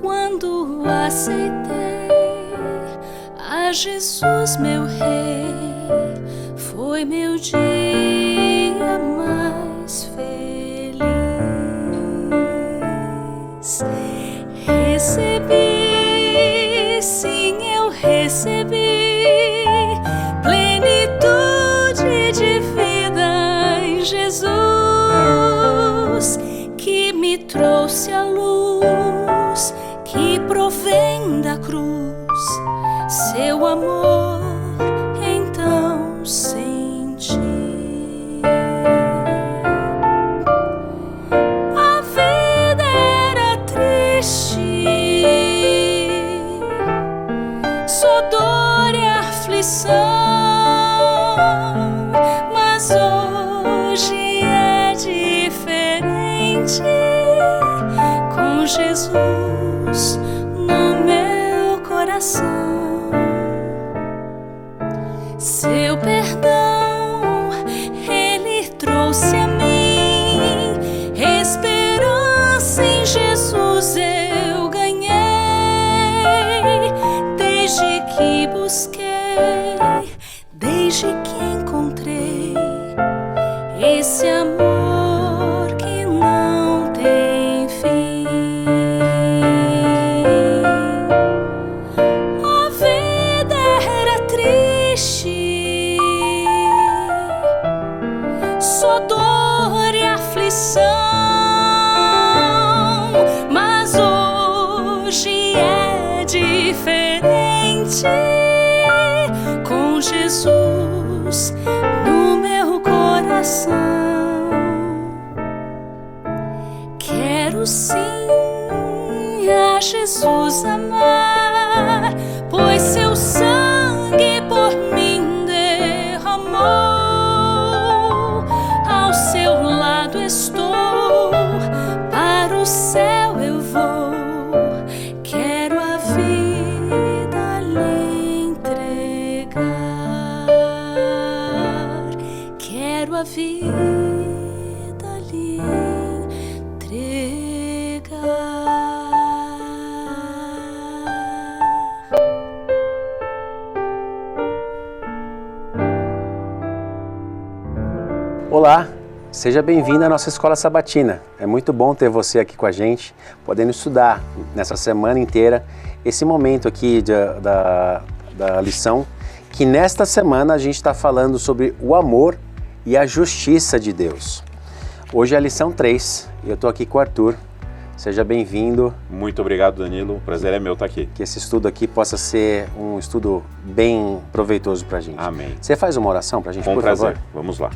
quando aceitei a Jesus, meu Rei, foi meu dia mais feliz. Recebi, sim, eu recebi plenitude de vida em Jesus, que me trouxe a luz que provém da cruz. Seu amor então senti. A vida era triste, só dor e aflição, mas hoje é diferente com Jesus no meu coração. Seu perdão Ele trouxe a mim, esperança em Jesus eu ganhei, desde que busquei, desde que encontrei esse amor que não tem fim. A vida era triste, só dor e aflição, mas hoje é diferente com Jesus no meu coração. Quero sim a Jesus amar, pois seu sangue por mim derramou. Ao seu lado estou, para o céu eu vou. Quero a vida lhe entregar, quero a vida lhe entregar. Olá, seja bem-vindo à nossa Escola Sabatina. É muito bom ter você aqui com a gente, podendo estudar nessa semana inteira esse momento aqui da lição, que nesta semana a gente está falando sobre o amor e a justiça de Deus. Hoje é a lição 3 e eu estou aqui com o Arthur. Seja bem-vindo. Muito obrigado, Danilo. O prazer é meu estar aqui. Que esse estudo aqui possa ser um estudo bem proveitoso para a gente. Amém. Você faz uma oração para a gente, Com por prazer. favor? Vamos lá.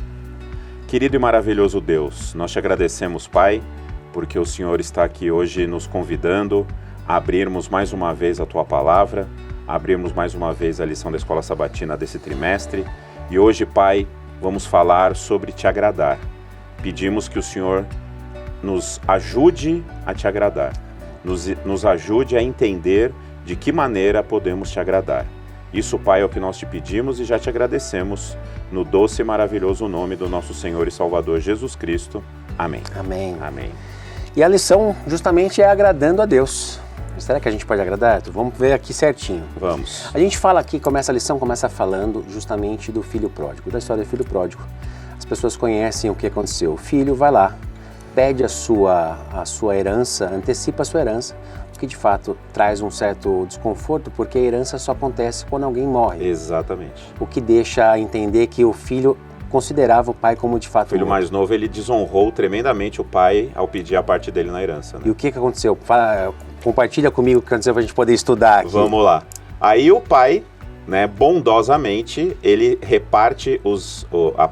Querido e maravilhoso Deus, nós te agradecemos, Pai, porque o Senhor está aqui hoje nos convidando a abrirmos mais uma vez a Tua Palavra, a abrirmos mais uma vez a lição da Escola Sabatina desse trimestre. E hoje, Pai, vamos falar sobre Te agradar. Pedimos que o Senhor nos ajude a Te agradar, nos ajude a entender de que maneira podemos Te agradar. Isso, Pai, é o que nós Te pedimos e já Te agradecemos no doce e maravilhoso nome do nosso Senhor e Salvador Jesus Cristo. Amém. Amém. Amém. E a lição justamente é agradando a Deus. Será que a gente pode agradar, Arthur? Vamos ver aqui certinho. Vamos. A gente fala aqui, a lição começa falando justamente do filho pródigo, da história do filho pródigo. As pessoas conhecem o que aconteceu. O filho vai lá, pede a sua herança, antecipa a sua herança, o que de fato traz um certo desconforto, porque a herança só acontece quando alguém morre. Exatamente. O que deixa a entender que o filho considerava o pai como de fato O filho morto. mais novo, ele desonrou tremendamente o pai ao pedir a parte dele na herança, né? E o que aconteceu? Compartilha comigo o que aconteceu para a gente poder estudar aqui. Vamos lá. Aí o pai, né, bondosamente, ele reparte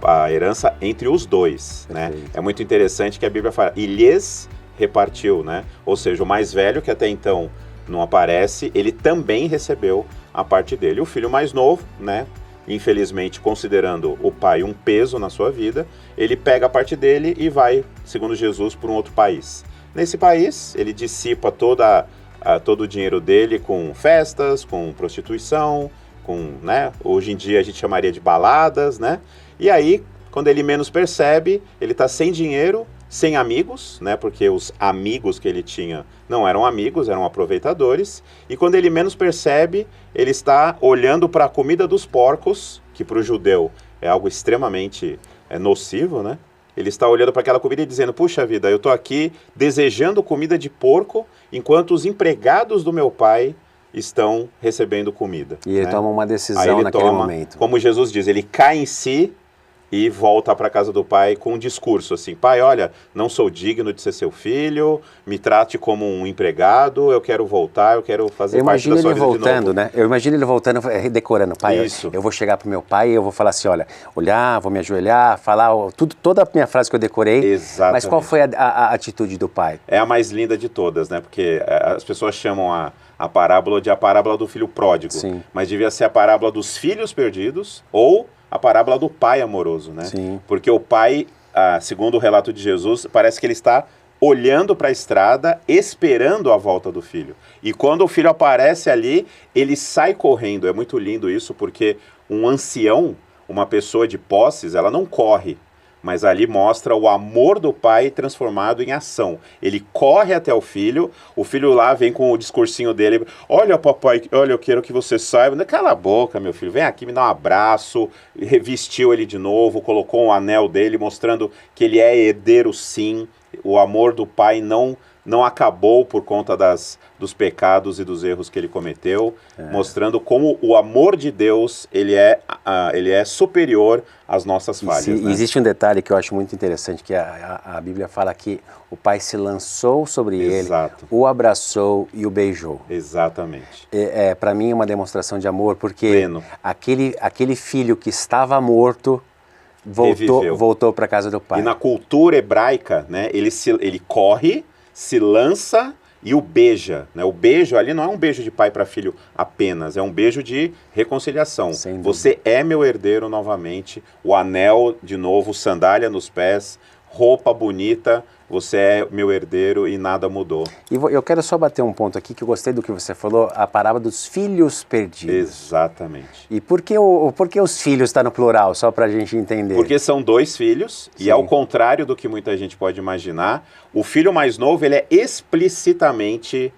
a herança entre os dois, né? É muito interessante que a Bíblia fala, e lhes repartiu, né? Ou seja, o mais velho, que até então não aparece, ele também recebeu a parte dele. O filho mais novo, né, infelizmente, considerando o pai um peso na sua vida, ele pega a parte dele e vai, segundo Jesus, para um outro país. Nesse país, ele dissipa todo o dinheiro dele com festas, com prostituição, com, né, hoje em dia a gente chamaria de baladas, né? E aí, quando ele menos percebe, ele está sem dinheiro sem amigos, né? Porque os amigos que ele tinha não eram amigos, eram aproveitadores. E quando ele menos percebe, ele está olhando para a comida dos porcos, que para o judeu é algo extremamente nocivo, né? Ele está olhando para aquela comida e dizendo, puxa vida, eu estou aqui desejando comida de porco, enquanto os empregados do meu pai estão recebendo comida. E ele né? toma uma Aí decisão ele naquele toma, momento. como Jesus diz, ele cai em si e volta para a casa do pai com um discurso assim, pai, olha, não sou digno de ser seu filho, me trate como um empregado, eu quero voltar, eu quero fazer parte da sua vida de novo. Né? Eu imagino ele voltando, decorando, pai, Isso. eu vou chegar pro meu pai e eu vou falar assim, olha, olhar, vou me ajoelhar, falar toda a minha frase que eu decorei. Exatamente. Mas qual foi a atitude do pai? É a mais linda de todas, né? Porque as pessoas chamam a parábola de a parábola do filho pródigo. Sim. Mas devia ser a parábola dos filhos perdidos ou a parábola do pai amoroso, né? Sim. Porque o pai, segundo o relato de Jesus, parece que ele está olhando para a estrada, esperando a volta do filho. E quando o filho aparece ali, ele sai correndo. É muito lindo isso, porque um ancião, uma pessoa de posses, ela não corre. Mas ali mostra o amor do pai transformado em ação. Ele corre até o filho lá vem com o discursinho dele, olha papai, olha, eu quero que você saiba, cala a boca meu filho, vem aqui me dá um abraço, revestiu ele de novo, colocou um anel dele, mostrando que ele é herdeiro sim, o amor do pai não acabou por conta dos pecados e dos erros que ele cometeu, mostrando como o amor de Deus ele é superior às nossas falhas. Né? Existe um detalhe que eu acho muito interessante, que a Bíblia fala que o pai se lançou sobre Exato. ele, o abraçou e o beijou. Exatamente. Para mim é uma demonstração de amor, porque aquele filho que estava morto voltou para a casa do pai. E na cultura hebraica, né, ele corre, se lança e o beija. Né? O beijo ali não é um beijo de pai para filho apenas, é um beijo de reconciliação. Você é meu herdeiro novamente, o anel de novo, sandália nos pés, roupa bonita, você é meu herdeiro e nada mudou. E eu quero só bater um ponto aqui, que eu gostei do que você falou, a parábola dos filhos perdidos. Exatamente. E por que os filhos está no plural, só para a gente entender? Porque são 2 filhos, Sim. E ao contrário do que muita gente pode imaginar, o filho mais novo ele é explicitamente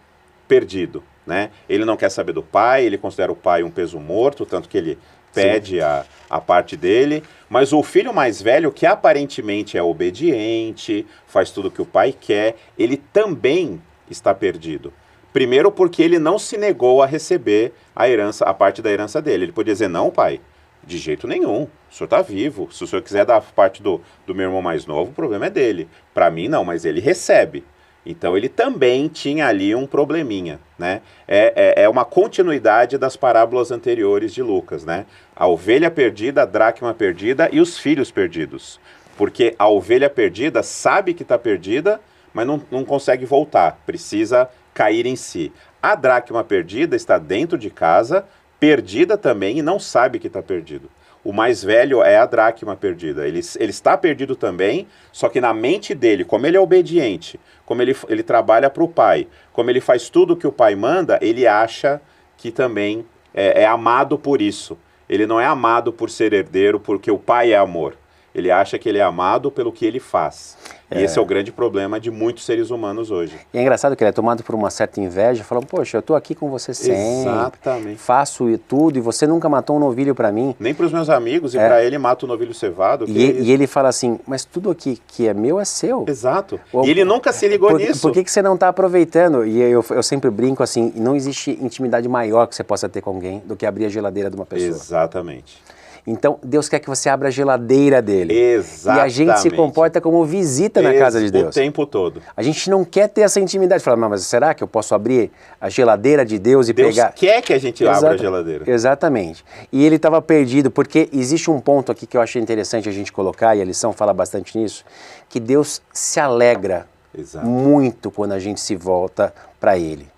perdido. Né? Ele não quer saber do pai, ele considera o pai um peso morto, tanto que ele pede a parte dele, mas o filho mais velho, que aparentemente é obediente, faz tudo o que o pai quer, ele também está perdido. Primeiro porque ele não se negou a receber a parte da herança dele. Ele podia dizer, não pai, de jeito nenhum, o senhor está vivo, se o senhor quiser dar parte do meu irmão mais novo, o problema é dele. Para mim não, mas ele recebe. Então ele também tinha ali um probleminha, né? É uma continuidade das parábolas anteriores de Lucas, né? A ovelha perdida, a dracma perdida e os filhos perdidos. Porque a ovelha perdida sabe que está perdida, mas não consegue voltar, precisa cair em si. A dracma perdida está dentro de casa, perdida também e não sabe que está perdido. O mais velho é a dracma perdida. Ele está perdido também, só que na mente dele, como ele é obediente, como ele trabalha para o pai, como ele faz tudo o que o pai manda, ele acha que também é amado por isso. Ele não é amado por ser herdeiro, porque o pai é amor. Ele acha que ele é amado pelo que ele faz. E esse é o grande problema de muitos seres humanos hoje. E é engraçado que ele é tomado por uma certa inveja, falando, poxa, eu estou aqui com você sempre, Exatamente. Faço tudo e você nunca matou um novilho para mim. Nem para os meus amigos, e para ele mata o novilho cevado. E ele fala assim, mas tudo aqui que é meu é seu. Exato. E ele nunca se ligou nisso. Por que você não está aproveitando? E eu sempre brinco assim, não existe intimidade maior que você possa ter com alguém do que abrir a geladeira de uma pessoa. Exatamente. Então, Deus quer que você abra a geladeira dele. Exatamente. E a gente se comporta como visita na casa de Deus. O tempo todo. A gente não quer ter essa intimidade. Fala, mas será que eu posso abrir a geladeira de Deus e pegar... Deus quer que a gente abra a geladeira. Exatamente. E ele estava perdido, porque existe um ponto aqui que eu achei interessante a gente colocar, e a lição fala bastante nisso, que Deus se alegra muito quando a gente se volta para Ele.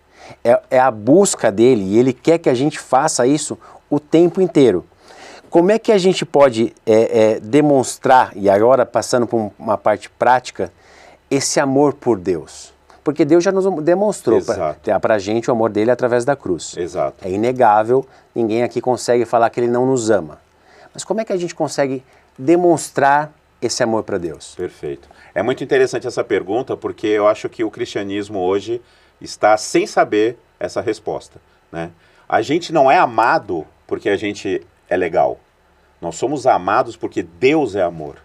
É a busca dele, e Ele quer que a gente faça isso o tempo inteiro. Como é que a gente pode demonstrar, e agora passando por uma parte prática, esse amor por Deus? Porque Deus já nos demonstrou para a gente o amor dele através da cruz. Exato. É inegável, ninguém aqui consegue falar que ele não nos ama. Mas como é que a gente consegue demonstrar esse amor para Deus? Perfeito. É muito interessante essa pergunta, porque eu acho que o cristianismo hoje está sem saber essa resposta, né? A gente não é amado porque a gente é legal. Nós somos amados porque Deus é amor,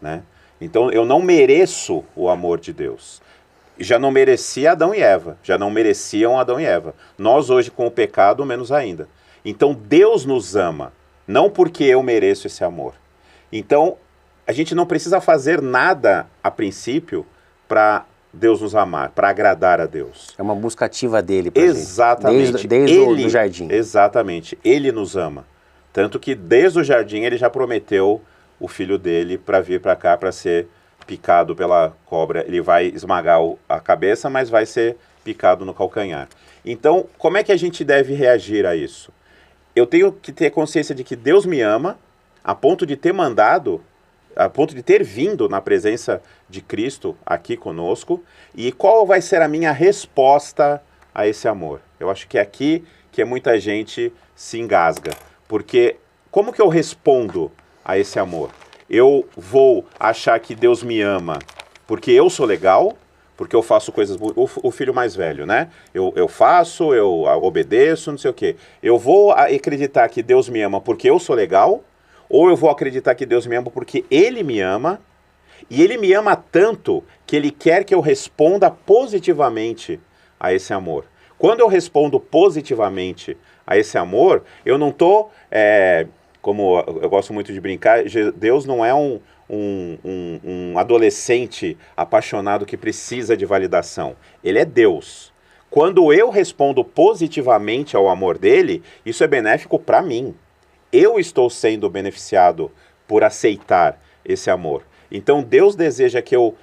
né? Então eu não mereço o amor de Deus. Já não merecia Adão e Eva, já não mereciam Adão e Eva. Nós hoje com o pecado, menos ainda. Então Deus nos ama, não porque eu mereço esse amor. Então a gente não precisa fazer nada a princípio para Deus nos amar, para agradar a Deus. É uma busca ativa dele pra Exatamente. gente. Desde o jardim. Exatamente. Ele nos ama. Tanto que desde o jardim ele já prometeu o filho dele para vir para cá para ser picado pela cobra. Ele vai esmagar a cabeça, mas vai ser picado no calcanhar. Então, como é que a gente deve reagir a isso? Eu tenho que ter consciência de que Deus me ama a ponto de ter mandado, a ponto de ter vindo na presença de Cristo aqui conosco. E qual vai ser a minha resposta a esse amor? Eu acho que é aqui que muita gente se engasga. Porque como que eu respondo a esse amor? Eu vou achar que Deus me ama porque eu sou legal, porque eu faço coisas boas. O filho mais velho, né? Eu faço, eu obedeço, não sei o quê. Eu vou acreditar que Deus me ama porque eu sou legal, ou eu vou acreditar que Deus me ama porque Ele me ama, e Ele me ama tanto que Ele quer que eu responda positivamente a esse amor. Quando eu respondo positivamente a esse amor, eu não estou, como eu gosto muito de brincar, Deus não é um adolescente apaixonado que precisa de validação. Ele é Deus. Quando eu respondo positivamente ao amor dele, isso é benéfico para mim. Eu estou sendo beneficiado por aceitar esse amor. Então Deus deseja que eu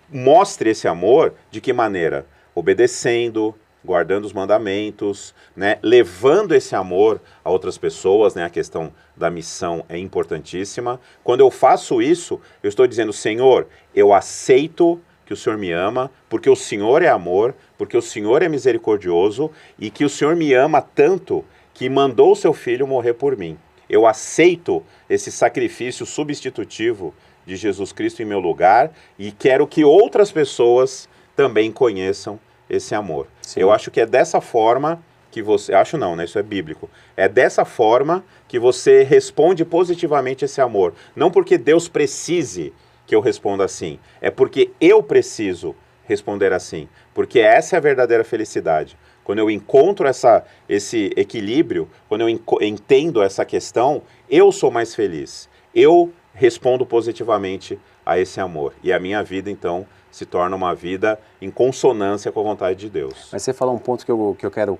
mostre esse amor de que maneira? Obedecendo, guardando os mandamentos, né? Levando esse amor a outras pessoas, né? A questão da missão é importantíssima. Quando eu faço isso, eu estou dizendo, Senhor, eu aceito que o Senhor me ama, porque o Senhor é amor, porque o Senhor é misericordioso e que o Senhor me ama tanto que mandou o seu Filho morrer por mim. Eu aceito esse sacrifício substitutivo de Jesus Cristo em meu lugar e quero que outras pessoas também conheçam esse amor. Sim. Eu acho que é dessa forma que você... Acho não, né? Isso é bíblico. É dessa forma que você responde positivamente esse amor. Não porque Deus precise que eu responda assim. É porque eu preciso responder assim. Porque essa é a verdadeira felicidade. Quando eu encontro esse equilíbrio, quando eu entendo essa questão, eu sou mais feliz. Eu respondo positivamente a esse amor. E a minha vida, então, se torna uma vida em consonância com a vontade de Deus. Mas você falou um ponto que eu quero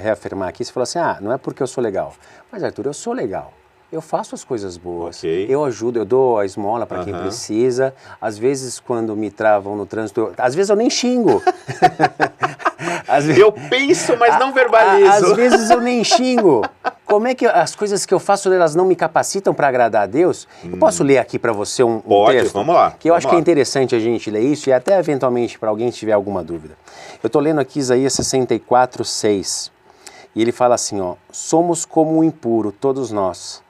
reafirmar aqui. Você falou assim, não é porque eu sou legal. Mas, Arthur, eu sou legal. Eu faço as coisas boas, eu ajudo, eu dou a esmola para quem precisa. Às vezes, quando me travam no trânsito, às vezes eu nem xingo. Eu penso, mas não verbalizo. Às vezes eu nem xingo. Como é que as coisas que eu faço, elas não me capacitam para agradar a Deus? Eu posso ler aqui para você um texto? Vamos lá. Que eu acho que é interessante a gente ler isso e até eventualmente para alguém que tiver alguma dúvida. Eu estou lendo aqui Isaías 64, 6. E ele fala assim, somos como o impuro, todos nós.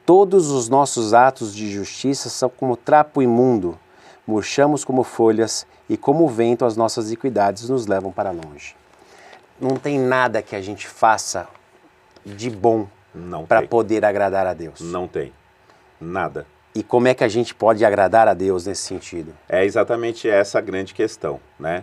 Todos os nossos atos de justiça são como trapo imundo. Murchamos como folhas e como o vento as nossas iniquidades nos levam para longe. Não tem nada que a gente faça de bom para poder agradar a Deus. Não tem. Nada. E como é que a gente pode agradar a Deus nesse sentido? É exatamente essa a grande questão, né?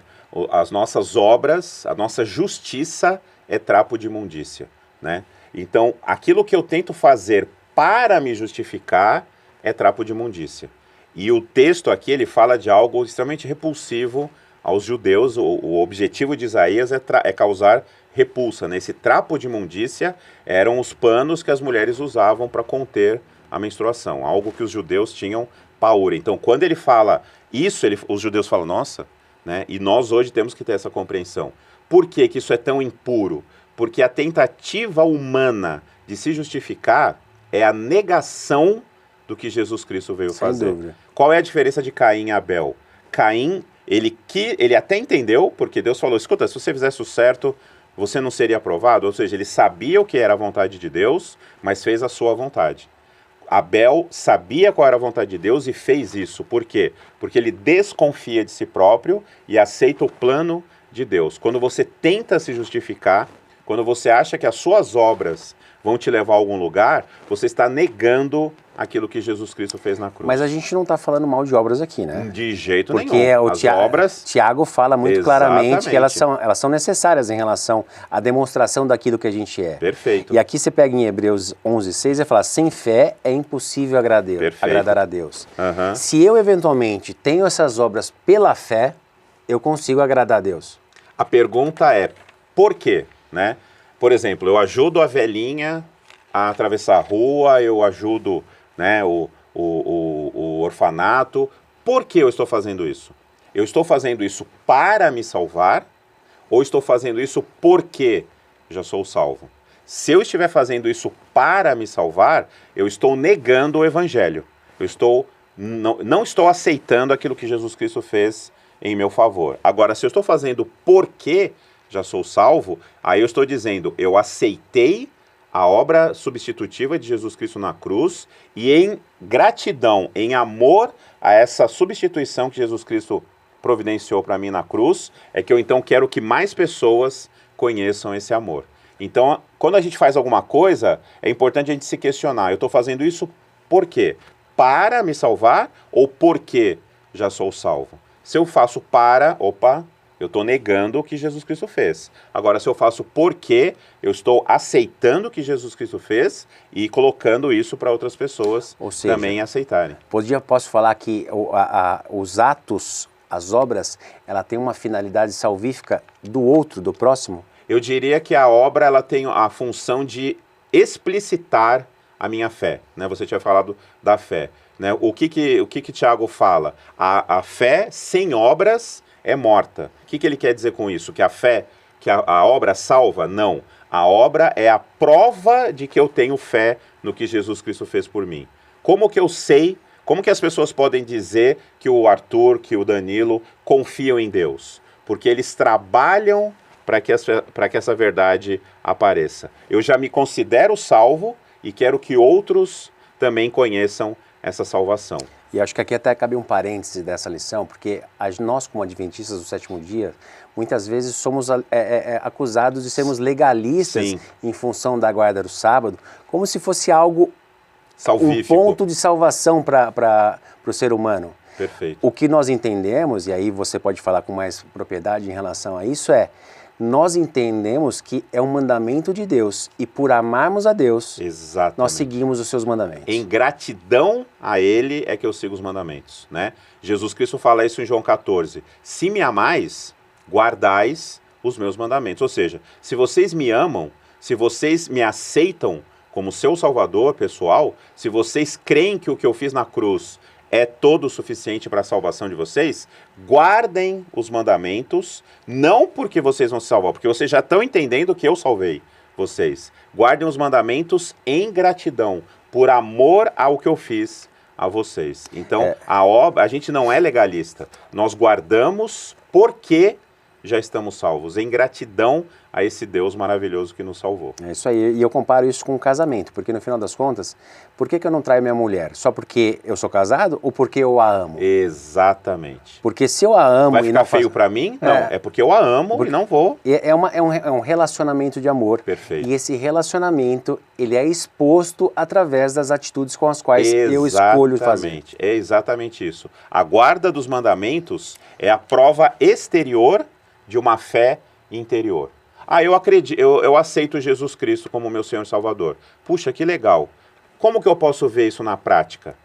As nossas obras, a nossa justiça é trapo de imundícia, né? Então, aquilo que eu tento fazer para me justificar é trapo de imundícia. E o texto aqui, ele fala de algo extremamente repulsivo aos judeus. O objetivo de Isaías é causar repulsa, né? Esse trapo de imundícia eram os panos que as mulheres usavam para conter a menstruação, algo que os judeus tinham pavor. Então, quando ele fala isso, os judeus falam, nossa, né? E nós hoje temos que ter essa compreensão. Por que que isso é tão impuro? Porque a tentativa humana de se justificar é a negação do que Jesus Cristo veio fazer. Dúvida. Qual é a diferença de Caim e Abel? Caim, ele até entendeu, porque Deus falou, escuta, se você fizesse o certo, você não seria aprovado. Ou seja, ele sabia o que era a vontade de Deus, mas fez a sua vontade. Abel sabia qual era a vontade de Deus e fez isso. Por quê? Porque ele desconfia de si próprio e aceita o plano de Deus. Quando você tenta se justificar, quando você acha que as suas obras vão te levar a algum lugar, você está negando aquilo que Jesus Cristo fez na cruz. Mas a gente não está falando mal de obras aqui, né? De jeito Porque nenhum. Porque obras... Tiago fala muito Exatamente. claramente que elas são necessárias em relação à demonstração daquilo que a gente é. Perfeito. E aqui você pega em Hebreus 11:6 e fala, sem fé é impossível agradar a Deus. Uhum. Se eu eventualmente tenho essas obras pela fé, eu consigo agradar a Deus. A pergunta é, por quê? Né? Por exemplo, eu ajudo a velhinha a atravessar a rua, eu ajudo, né, o orfanato. Por que eu estou fazendo isso? Eu estou fazendo isso para me salvar ou estou fazendo isso porque já sou salvo? Se eu estiver fazendo isso para me salvar, eu estou negando o evangelho. Eu não estou aceitando aquilo que Jesus Cristo fez em meu favor. Agora, se eu estou fazendo porque já sou salvo, aí eu estou dizendo, eu aceitei a obra substitutiva de Jesus Cristo na cruz e em gratidão, em amor a essa substituição que Jesus Cristo providenciou para mim na cruz, é que eu então quero que mais pessoas conheçam esse amor. Então, quando a gente faz alguma coisa, é importante a gente se questionar, eu estou fazendo isso por quê? Para me salvar ou porque já sou salvo? Se eu faço para, eu estou negando o que Jesus Cristo fez. Agora, se eu faço porque, eu estou aceitando o que Jesus Cristo fez e colocando isso para outras pessoas também aceitarem. Posso falar que os atos, as obras, ela tem uma finalidade salvífica do outro, do próximo? Eu diria que a obra ela tem a função de explicitar a minha fé. Né? Você tinha falado da fé. Né? O que Tiago fala? A fé sem obras é morta. O que ele quer dizer com isso? Que a fé, que a obra salva? Não. A obra é a prova de que eu tenho fé no que Jesus Cristo fez por mim. Como que eu sei, como que as pessoas podem dizer que o Arthur, que o Danilo confiam em Deus? Porque eles trabalham para que essa verdade apareça. Eu já me considero salvo e quero que outros também conheçam essa salvação. E acho que aqui até cabe um parêntese dessa lição, porque nós, como adventistas do sétimo dia, muitas vezes somos acusados de sermos legalistas Sim. em função da guarda do sábado, como se fosse algo, salvífico. Um ponto de salvação para o ser humano. Perfeito. O que nós entendemos, e aí você pode falar com mais propriedade em relação a isso, nós entendemos que é um mandamento de Deus e por amarmos a Deus, exatamente, nós seguimos os seus mandamentos. Em gratidão a Ele é que eu sigo os mandamentos, né? Jesus Cristo fala isso em João 14. Se me amais, guardais os meus mandamentos. Ou seja, se vocês me amam, se vocês me aceitam como seu salvador pessoal, se vocês creem que o que eu fiz na cruz é todo o suficiente para a salvação de vocês, guardem os mandamentos, não porque vocês vão se salvar, porque vocês já estão entendendo que eu salvei vocês. Guardem os mandamentos em gratidão, por amor ao que eu fiz a vocês. Então, a gente não é legalista, nós guardamos porque já estamos salvos, em gratidão a esse Deus maravilhoso que nos salvou. É isso aí, e eu comparo isso com o casamento, porque no final das contas, por que eu não traio minha mulher? Só porque eu sou casado ou porque eu a amo? Exatamente. Porque se eu a amo vai e ficar não feio pra mim? Não, é porque eu a amo e não vou. É um relacionamento de amor. Perfeito. E esse relacionamento, ele é exposto através das atitudes com as quais eu escolho fazer. É exatamente isso. A guarda dos mandamentos é a prova exterior de uma fé interior. Eu acredito, eu aceito Jesus Cristo como meu Senhor e Salvador. Puxa, que legal. Como que eu posso ver isso na prática?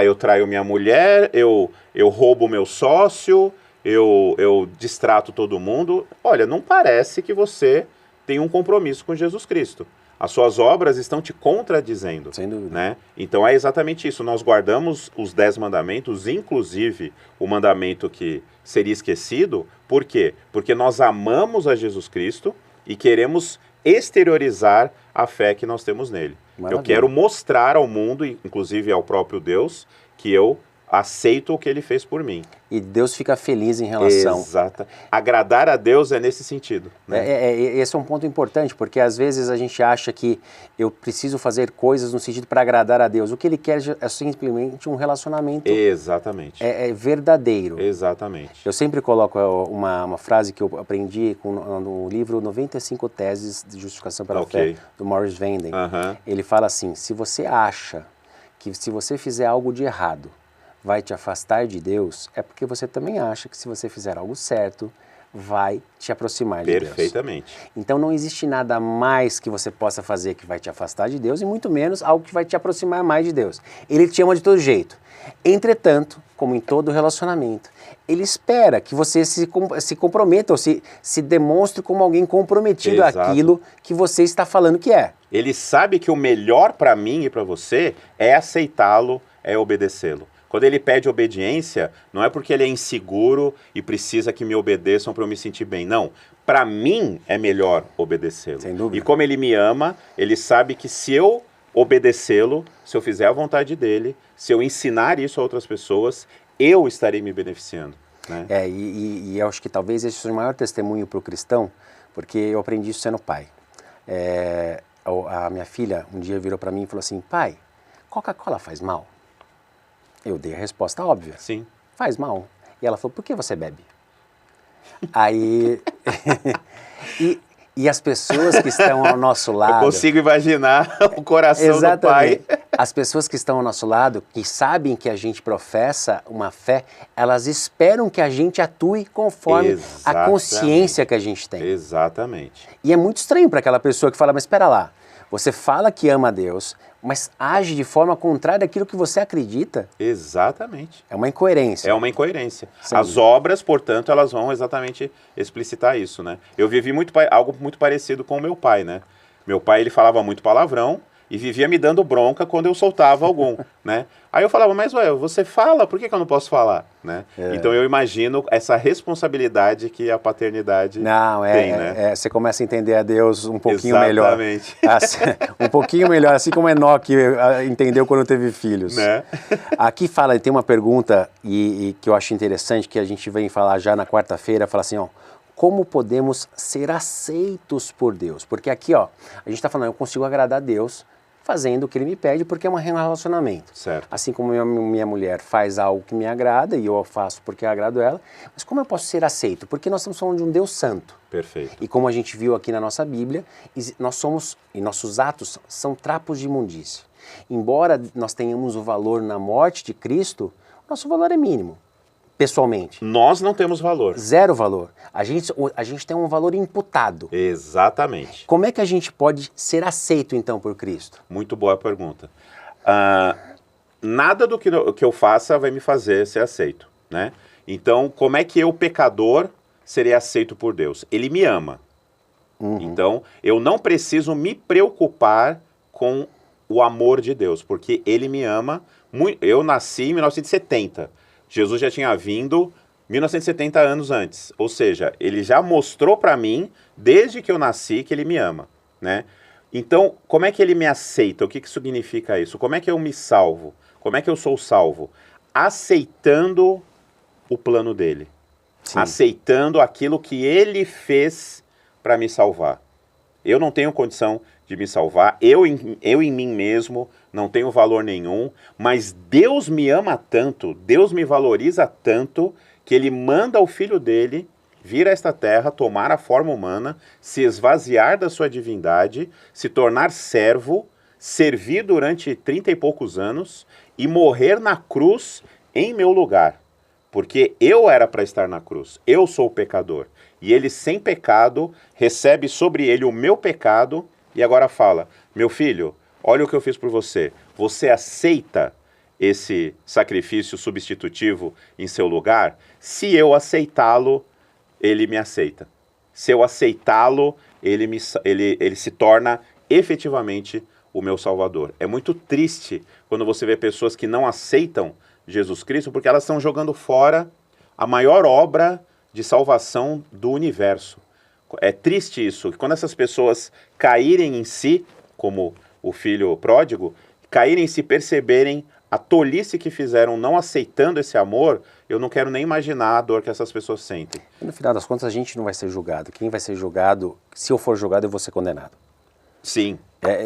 Eu traio minha mulher, eu roubo meu sócio, eu distrato todo mundo. Olha, não parece que você tem um compromisso com Jesus Cristo. As suas obras estão te contradizendo. Sem dúvida. Né? Então é exatamente isso. Nós guardamos os 10 mandamentos, inclusive o mandamento que seria esquecido. Por quê? Porque nós amamos a Jesus Cristo e queremos exteriorizar a fé que nós temos nele. Maravilha. Eu quero mostrar ao mundo, inclusive ao próprio Deus, que eu aceito o que ele fez por mim. E Deus fica feliz em relação. Exato. Agradar a Deus é nesse sentido. Né? Esse é um ponto importante, porque às vezes a gente acha que eu preciso fazer coisas no sentido para agradar a Deus. O que ele quer é simplesmente um relacionamento Exatamente. Verdadeiro. Exatamente. Eu sempre coloco uma frase que eu aprendi no livro 95 Teses de Justificação pela Fé, do Morris Vanden. Ele fala assim, se você acha que se você fizer algo de errado, vai te afastar de Deus, é porque você também acha que se você fizer algo certo, vai te aproximar de Deus. Perfeitamente. Então não existe nada mais que você possa fazer que vai te afastar de Deus e muito menos algo que vai te aproximar mais de Deus. Ele te ama de todo jeito. Entretanto, como em todo relacionamento, ele espera que você se comprometa ou se demonstre como alguém comprometido àquilo que você está falando que é. Ele sabe que o melhor para mim e para você é aceitá-lo, é obedecê-lo. Quando ele pede obediência, não é porque ele é inseguro e precisa que me obedeçam para eu me sentir bem. Não, para mim é melhor obedecê-lo. Sem dúvida. E como ele me ama, ele sabe que se eu obedecê-lo, se eu fizer a vontade dele, se eu ensinar isso a outras pessoas, eu estarei me beneficiando. Né? E eu acho que talvez esse seja o maior testemunho para o cristão, porque eu aprendi isso sendo pai. A minha filha um dia virou para mim e falou assim, pai, Coca-Cola faz mal? Eu dei a resposta óbvia. Sim. Faz mal. E ela falou, por que você bebe? Aí... e as pessoas que estão ao nosso lado... Eu consigo imaginar o coração do pai. As pessoas que estão ao nosso lado, que sabem que a gente professa uma fé, elas esperam que a gente atue conforme a consciência que a gente tem. Exatamente. E é muito estranho para aquela pessoa que fala, mas espera lá, você fala que ama a Deus, mas age de forma contrária àquilo que você acredita. Exatamente. É uma incoerência. É uma incoerência. Sim. As obras, portanto, elas vão exatamente explicitar isso, né? Eu vivi algo muito parecido com o meu pai, né? Meu pai, ele falava muito palavrão e vivia me dando bronca quando eu soltava algum, né? Aí eu falava, mas ué, você fala, por que eu não posso falar? Né? Então eu imagino essa responsabilidade que a paternidade tem, né? Você começa a entender a Deus um pouquinho Exatamente. melhor. Um pouquinho melhor, assim como Enoque entendeu quando teve filhos. Né? Aqui tem uma pergunta e que eu acho interessante, que a gente vem falar já na quarta-feira, fala assim, ó, como podemos ser aceitos por Deus? Porque aqui, ó, a gente está falando, eu consigo agradar a Deus fazendo o que ele me pede, porque é um relacionamento. Certo. Assim como minha mulher faz algo que me agrada e eu faço porque eu agrado ela, mas como eu posso ser aceito? Porque nós estamos falando de um Deus santo. Perfeito. E como a gente viu aqui na nossa Bíblia, nossos atos são trapos de imundícia. Embora nós tenhamos o valor na morte de Cristo, nosso valor é mínimo. Pessoalmente. Nós não temos valor. Zero valor. A gente tem um valor imputado. Exatamente. Como é que a gente pode ser aceito, então, por Cristo? Muito boa pergunta. Nada do que eu faça vai me fazer ser aceito, né? Então, como é que eu, pecador, serei aceito por Deus? Ele me ama. Então, eu não preciso me preocupar com o amor de Deus, porque Ele me ama. Eu nasci em 1970. Jesus já tinha vindo 1970 anos antes. Ou seja, ele já mostrou para mim, desde que eu nasci, que ele me ama, né? Então, como é que ele me aceita? O que significa isso? Como é que eu me salvo? Como é que eu sou salvo? Aceitando o plano dele. Sim. Aceitando aquilo que ele fez para me salvar. Eu não tenho condição de me salvar, eu em mim mesmo não tenho valor nenhum, mas Deus me ama tanto, Deus me valoriza tanto, que Ele manda o Filho dele vir a esta terra, tomar a forma humana, se esvaziar da sua divindade, se tornar servo, servir durante 30 e poucos anos e morrer na cruz em meu lugar. Porque eu era para estar na cruz, eu sou o pecador. E Ele, sem pecado, recebe sobre Ele o meu pecado e agora fala, meu filho, olha o que eu fiz por você. Você aceita esse sacrifício substitutivo em seu lugar? Se eu aceitá-lo, ele me aceita. Se eu aceitá-lo, ele se torna efetivamente o meu Salvador. É muito triste quando você vê pessoas que não aceitam Jesus Cristo, porque elas estão jogando fora a maior obra de salvação do universo. É triste isso, que quando essas pessoas caírem em si, como o filho pródigo, caírem em si, perceberem a tolice que fizeram não aceitando esse amor, eu não quero nem imaginar a dor que essas pessoas sentem. E no final das contas, a gente não vai ser julgado. Quem vai ser julgado, se eu for julgado, eu vou ser condenado. Sim.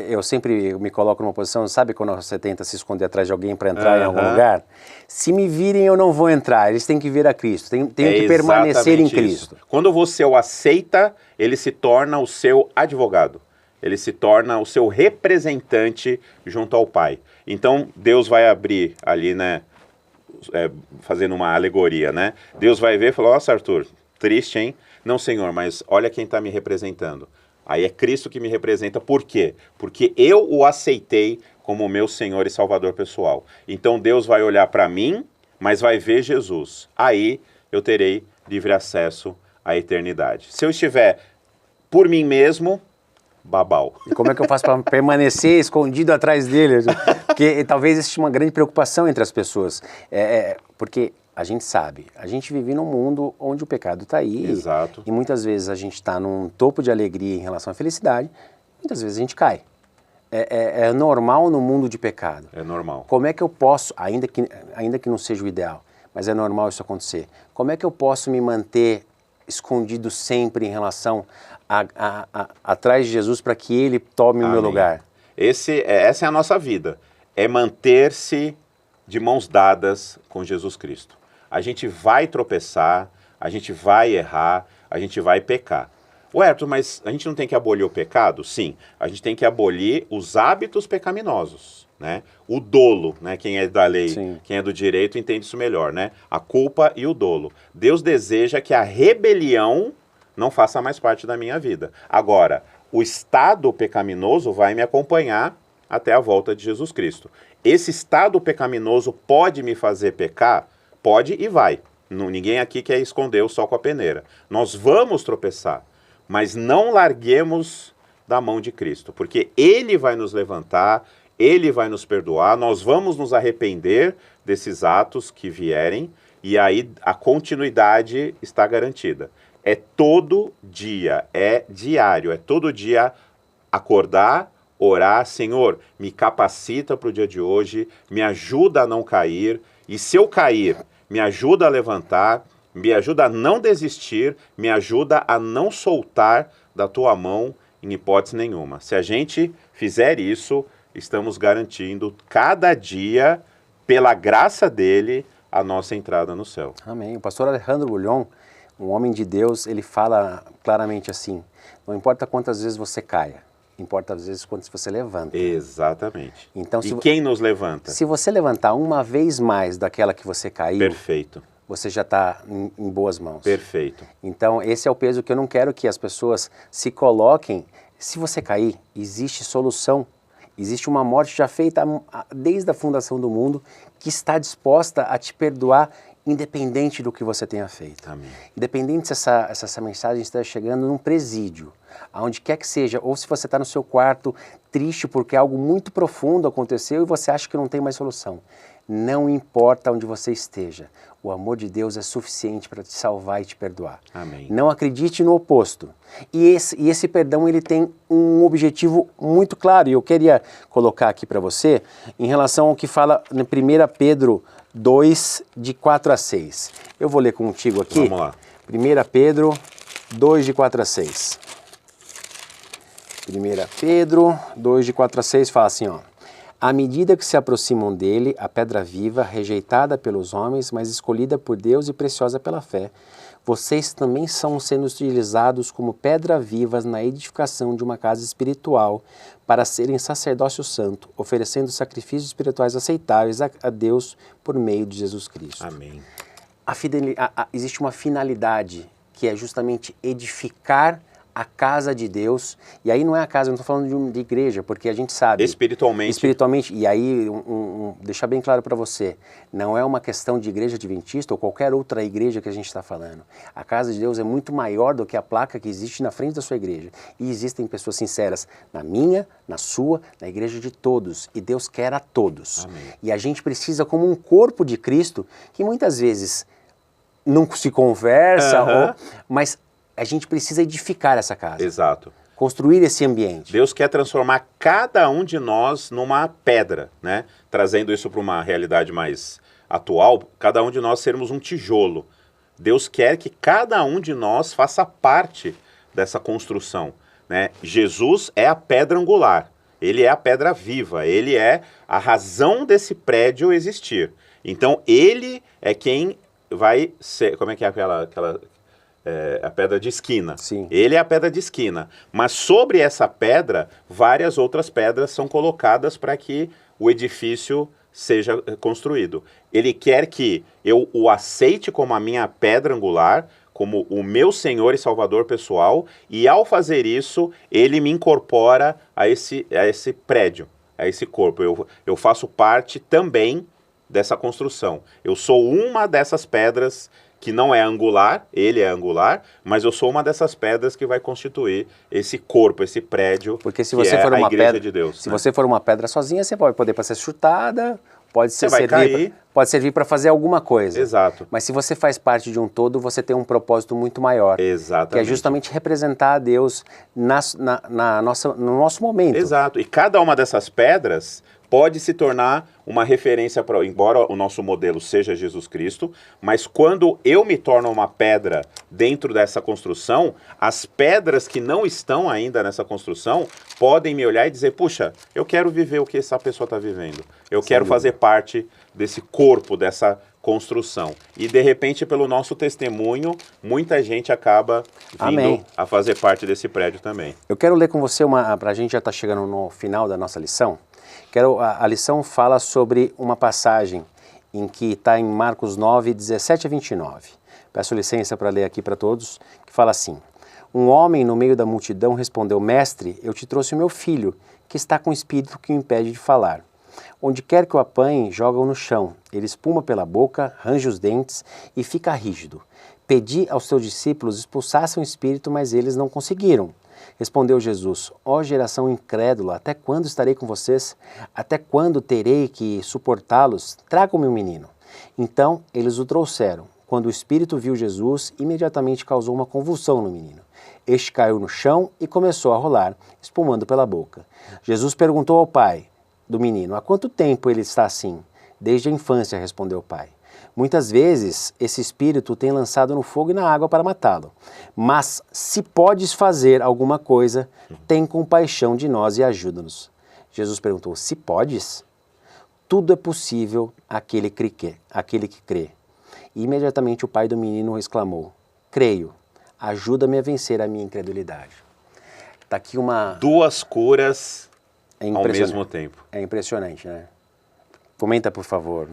Eu sempre me coloco numa posição, sabe quando você tenta se esconder atrás de alguém para entrar em algum lugar? Se me virem, eu não vou entrar. Eles têm que vir a Cristo. Tenho que permanecer em Cristo. Isso. Quando você o aceita, ele se torna o seu advogado. Ele se torna o seu representante junto ao Pai. Então, Deus vai abrir ali, né, fazendo uma alegoria, né? Deus vai ver e falar, nossa, Arthur, triste, hein? Não, Senhor, mas olha quem está me representando. Aí é Cristo que me representa. Por quê? Porque eu o aceitei como meu Senhor e Salvador pessoal. Então Deus vai olhar para mim, mas vai ver Jesus. Aí eu terei livre acesso à eternidade. Se eu estiver por mim mesmo, babau. E como é que eu faço para permanecer escondido atrás dele? Porque talvez exista uma grande preocupação entre as pessoas. Porque a gente sabe, a gente vive num mundo onde o pecado está aí. Exato. E muitas vezes a gente está num topo de alegria em relação à felicidade, muitas vezes a gente cai. É normal no mundo de pecado. É normal. Como é que eu posso, ainda que não seja o ideal, mas é normal isso acontecer, como é que eu posso me manter escondido sempre em relação atrás de Jesus para que Ele tome o meu lugar? Essa é a nossa vida, é manter-se de mãos dadas com Jesus Cristo. A gente vai tropeçar, a gente vai errar, a gente vai pecar. Ué, Arthur, mas a gente não tem que abolir o pecado? Sim, a gente tem que abolir os hábitos pecaminosos, né? O dolo, né? Quem é da lei, Sim. Quem é do direito entende isso melhor, né? A culpa e o dolo. Deus deseja que a rebelião não faça mais parte da minha vida. Agora, o estado pecaminoso vai me acompanhar até a volta de Jesus Cristo. Esse estado pecaminoso pode me fazer pecar? Pode e vai. Ninguém aqui quer esconder o sol com a peneira. Nós vamos tropeçar, mas não larguemos da mão de Cristo, porque Ele vai nos levantar, Ele vai nos perdoar, nós vamos nos arrepender desses atos que vierem, e aí a continuidade está garantida. É todo dia, é diário, é todo dia acordar, orar, Senhor, me capacita para o dia de hoje, me ajuda a não cair, e se eu cair, me ajuda a levantar, me ajuda a não desistir, me ajuda a não soltar da tua mão em hipótese nenhuma. Se a gente fizer isso, estamos garantindo cada dia, pela graça dele, a nossa entrada no céu. Amém. O pastor Alejandro Bulhon, um homem de Deus, ele fala claramente assim, não importa quantas vezes você caia, importa às vezes quantas você levanta. Exatamente. Então, e quem nos levanta? Se você levantar uma vez mais daquela que você caiu, Perfeito. Você já está em boas mãos. Perfeito. Então, esse é o peso que eu não quero que as pessoas se coloquem. Se você cair, existe solução. Existe uma morte já feita desde a fundação do mundo que está disposta a te perdoar independente do que você tenha feito. Amém. Independente se essa mensagem está chegando num presídio, aonde quer que seja, ou se você está no seu quarto triste porque algo muito profundo aconteceu e você acha que não tem mais solução. Não importa onde você esteja, o amor de Deus é suficiente para te salvar e te perdoar. Amém. Não acredite no oposto. E esse perdão, ele tem um objetivo muito claro, e eu queria colocar aqui para você, em relação ao que fala em 1 Pedro 2, de 4 a 6. Eu vou ler contigo aqui. Vamos lá. 1 Pedro 2, de 4 a 6. 1 Pedro 2, de 4 a 6 fala assim, ó. À medida que se aproximam dele, a pedra viva, rejeitada pelos homens, mas escolhida por Deus e preciosa pela fé, vocês também são sendo utilizados como pedra vivas na edificação de uma casa espiritual para serem sacerdócio santo, oferecendo sacrifícios espirituais aceitáveis a Deus por meio de Jesus Cristo. Amém. Existe uma finalidade que é justamente edificar a casa de Deus, e aí não é a casa, eu não estou falando de igreja, porque a gente sabe... Espiritualmente, e aí, deixar bem claro para você, não é uma questão de igreja adventista ou qualquer outra igreja que a gente está falando. A casa de Deus é muito maior do que a placa que existe na frente da sua igreja. E existem pessoas sinceras na minha, na sua, na igreja de todos, e Deus quer a todos. Amém. E a gente precisa, como um corpo de Cristo, que muitas vezes não se conversa, mas... a gente precisa edificar essa casa. Exato. construir esse ambiente. Deus quer transformar cada um de nós numa pedra, né? Trazendo isso para uma realidade mais atual, cada um de nós sermos um tijolo. Deus quer que cada um de nós faça parte dessa construção, né? Jesus é a pedra angular, ele é a pedra viva, ele é a razão desse prédio existir. Então, ele é quem vai ser... Como é que é a pedra de esquina? Sim. Ele é a pedra de esquina. Mas sobre essa pedra, várias outras pedras são colocadas para que o edifício seja construído. Ele quer que eu o aceite como a minha pedra angular, como o meu Senhor e Salvador pessoal, e ao fazer isso, ele me incorpora a esse prédio, a esse corpo. Eu faço parte também dessa construção. Eu sou uma dessas pedras que não é angular, ele é angular, mas eu sou uma dessas pedras que vai constituir esse corpo, esse prédio, porque se que você é for a uma igreja pedra, de Deus. se né? você for uma pedra sozinha, você pode poder para ser chutada, pode Você vai cair. pode servir para fazer alguma coisa. Exato. Mas se você faz parte de um todo, você tem um propósito muito maior. Exatamente. Que é justamente representar a Deus no nosso momento. Exato. E cada uma dessas pedras pode se tornar uma referência para, embora o nosso modelo seja Jesus Cristo, mas quando eu me torno uma pedra dentro dessa construção, as pedras que não estão ainda nessa construção podem me olhar e dizer, puxa, eu quero viver o que essa pessoa está vivendo. Eu quero fazer parte desse corpo, dessa construção. E de repente, pelo nosso testemunho, muita gente acaba vindo Amém. a fazer parte desse prédio também. Eu quero ler com você para a gente já está chegando no final da nossa lição. A lição fala sobre uma passagem em que está em Marcos 9, 17 a 29. Peço licença para ler aqui para todos, que fala assim: Um homem no meio da multidão respondeu, Mestre, eu te trouxe o meu filho, que está com o espírito que o impede de falar. Onde quer que o apanhe, joga-o no chão. Ele espuma pela boca, range os dentes e fica rígido. Pedi aos teus discípulos expulsassem o espírito, mas eles não conseguiram. Respondeu Jesus, ó geração incrédula, até quando estarei com vocês? Até quando terei que suportá-los? Tragam-me o menino. Então eles o trouxeram. Quando o espírito viu Jesus, imediatamente causou uma convulsão no menino. Este caiu no chão e começou a rolar, espumando pela boca. Jesus perguntou ao pai do menino, há quanto tempo ele está assim? Desde a infância, respondeu o pai. Muitas vezes, esse espírito tem lançado no fogo e na água para matá-lo. Mas, se podes fazer alguma coisa, tem compaixão de nós e ajuda-nos. Jesus perguntou, se podes? Tudo é possível àquele que crê. E imediatamente o pai do menino exclamou, creio, ajuda-me a vencer a minha incredulidade. Está aqui duas curas ao mesmo tempo. É impressionante, né? Comenta, por favor.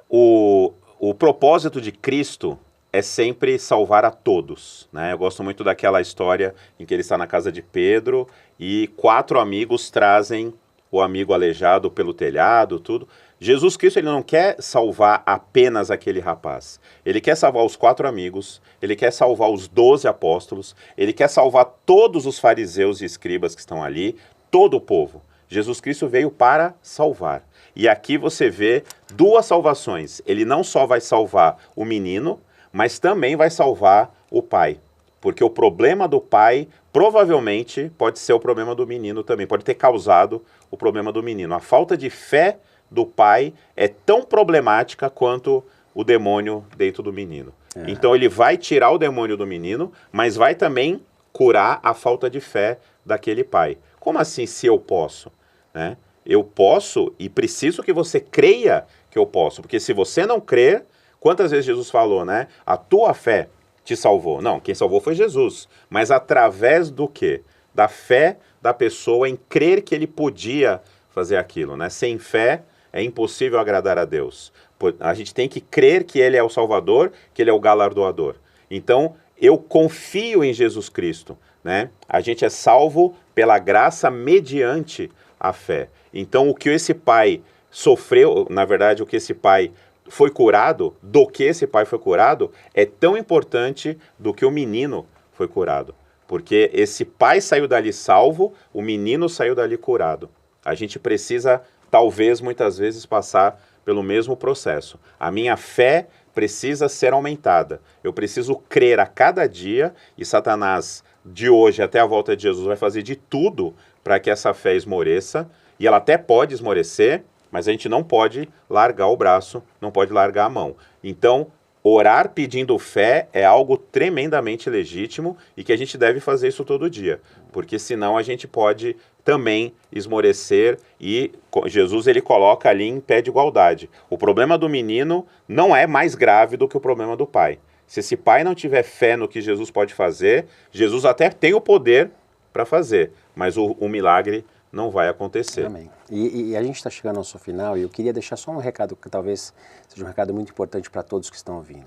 O propósito de Cristo é sempre salvar a todos, né? Eu gosto muito daquela história em que ele está na casa de Pedro e 4 amigos trazem o amigo aleijado pelo telhado, tudo. Jesus Cristo, ele não quer salvar apenas aquele rapaz. Ele quer salvar os 4 amigos, ele quer salvar os 12 apóstolos, ele quer salvar todos os fariseus e escribas que estão ali, todo o povo. Jesus Cristo veio para salvar. E aqui você vê 2 salvações. Ele não só vai salvar o menino, mas também vai salvar o pai. Porque o problema do pai provavelmente pode ser o problema do menino também. Pode ter causado o problema do menino. A falta de fé do pai é tão problemática quanto o demônio dentro do menino. Então ele vai tirar o demônio do menino, mas vai também curar a falta de fé daquele pai. Como assim, se eu posso? Né? Eu posso e preciso que você creia que eu posso. Porque se você não crer, quantas vezes Jesus falou, né? A tua fé te salvou. Não, quem salvou foi Jesus. Mas através do quê? Da fé da pessoa em crer que ele podia fazer aquilo, né? Sem fé é impossível agradar a Deus. A gente tem que crer que ele é o Salvador, que ele é o galardoador. Então, eu confio em Jesus Cristo, né? A gente é salvo pela graça mediante a fé. Então, o que esse pai sofreu, na verdade, o que esse pai foi curado, do que esse pai foi curado, é tão importante do que o menino foi curado. Porque esse pai saiu dali salvo, o menino saiu dali curado. A gente precisa, talvez, muitas vezes, passar pelo mesmo processo. A minha fé precisa ser aumentada. Eu preciso crer a cada dia, e Satanás de hoje até a volta de Jesus vai fazer de tudo para que essa fé esmoreça, e ela até pode esmorecer, mas a gente não pode largar o braço, não pode largar a mão. Então, orar pedindo fé é algo tremendamente legítimo e que a gente deve fazer isso todo dia, porque senão a gente pode também esmorecer, e Jesus ele coloca ali em pé de igualdade. O problema do menino não é mais grave do que o problema do pai. Se esse pai não tiver fé no que Jesus pode fazer, Jesus até tem o poder para fazer, mas o milagre não vai acontecer. Amém. E a gente está chegando ao seu final, e eu queria deixar só um recado que talvez seja um recado muito importante para todos que estão ouvindo.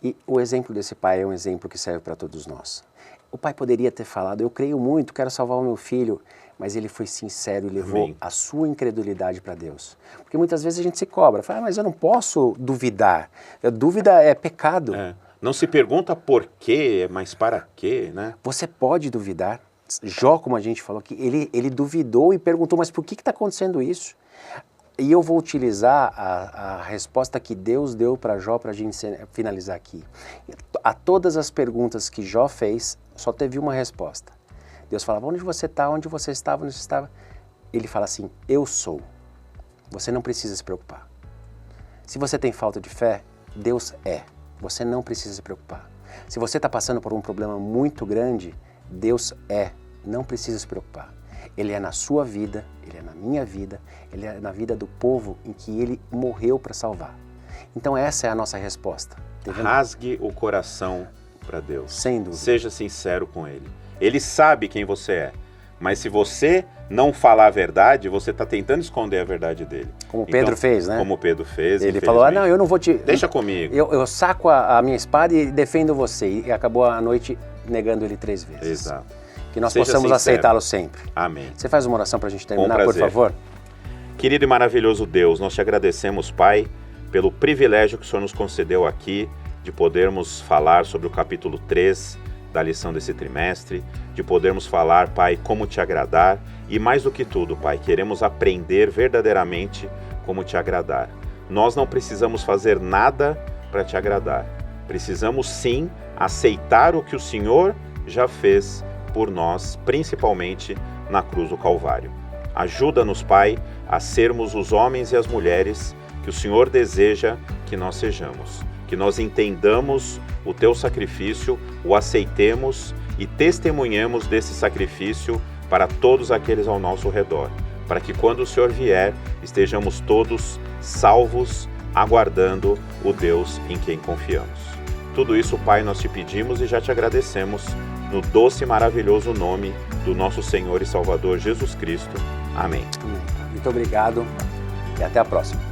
E o exemplo desse pai é um exemplo que serve para todos nós. O pai poderia ter falado, eu creio muito, quero salvar o meu filho, mas ele foi sincero e levou Amém. a sua incredulidade para Deus. Porque muitas vezes a gente se cobra, fala, mas eu não posso duvidar. A dúvida é pecado. Não se pergunta por quê, mas para quê, né? Você pode duvidar. Jó, como a gente falou aqui, ele duvidou e perguntou, mas por que está acontecendo isso? E eu vou utilizar a resposta que Deus deu para Jó para a gente finalizar aqui. A todas as perguntas que Jó fez, só teve uma resposta. Deus falava, onde você está, onde você estava, onde você estava? Ele fala assim, eu sou. Você não precisa se preocupar. Se você tem falta de fé, Deus é. Você não precisa se preocupar. Se você está passando por um problema muito grande, Deus é. Não precisa se preocupar. Ele é na sua vida, Ele é na minha vida, Ele é na vida do povo em que Ele morreu para salvar. Então essa é a nossa resposta. Rasgue o coração para Deus. Sem dúvida. Seja sincero com Ele. Ele sabe quem você é. Mas se você não falar a verdade, você está tentando esconder a verdade dele. Como Pedro fez, né? Como Pedro fez. Ele falou, não, eu não vou te... Deixa comigo. Eu saco a minha espada e defendo você. E acabou a noite negando ele 3 vezes. Exato. Que nós Seja possamos sincero. aceitá-lo sempre. Amém. Você faz uma oração para a gente Com terminar, por prazer. favor? Querido e maravilhoso Deus, nós te agradecemos, Pai, pelo privilégio que o Senhor nos concedeu aqui de podermos falar sobre o capítulo 3 da lição desse trimestre, de podermos falar, Pai, como te agradar e, mais do que tudo, Pai, queremos aprender verdadeiramente como te agradar. Nós não precisamos fazer nada para te agradar. Precisamos, sim, aceitar o que o Senhor já fez por nós, principalmente na cruz do Calvário. Ajuda-nos, Pai, a sermos os homens e as mulheres que o Senhor deseja que nós sejamos. Que nós entendamos o teu sacrifício, o aceitemos e testemunhemos desse sacrifício para todos aqueles ao nosso redor, para que quando o Senhor vier, estejamos todos salvos, aguardando o Deus em quem confiamos. Tudo isso, Pai, nós te pedimos e já te agradecemos, no doce e maravilhoso nome do nosso Senhor e Salvador Jesus Cristo. Amém. Muito obrigado e até a próxima.